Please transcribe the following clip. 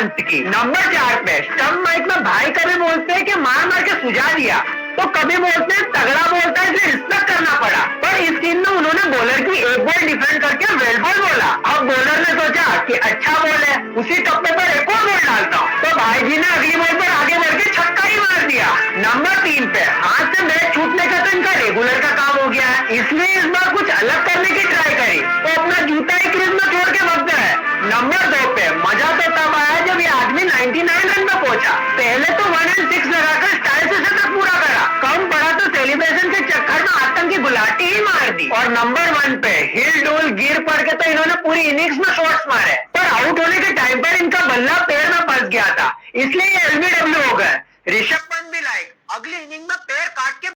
पंत की। नंबर 4 पे stump mic में भाई कभी बोलते हैं कि मार मार के सुझा दिया, तो कभी बोलते हैं तगड़ा बोलता है इसलिए रिस्पेक्ट करना पड़ा। पर इस सीन में उन्होंने बॉलर की एक बॉल डिफेंड करके वेल बॉल बोला। अब बॉलर ने सोचा कि अच्छा बॉल है, उसी टप्पे पर एक और बॉल डालता हूँ, तो भाई जी ने अगली बॉल पर आगे बढ़ के छक्का ही मार दिया। नंबर 3 पे हाथ से बैट छूटने का तो इनका रेगुलर का काम हो गया है, इसलिए इस बार कुछ अलग करने की ट्राई करी तो अपना जूता ही क्रीज में छोड़ के भाग गए। नंबर 2 पे मजा तो तब आया जब ये आदमी 99 रन में पहुंचा। पहले तो 1 and 6 लगाकर स्टाइल से शतक पूरा करा, कम पड़ा तो सेलिब्रेशन के चक्कर में आतंकी गुलाटी ही मार दी। और नंबर 1 पे हिल डोल गिर पड़ के तो इन्होंने पूरी इनिंग्स में शॉट्स मारे, पर आउट होने के टाइम पर इनका बल्ला पैर में फंस गया था, इसलिए ये एलबीडब्ल्यू हो गए। ऋषभ पंत भी लाइक अगली इनिंग में पैर काट के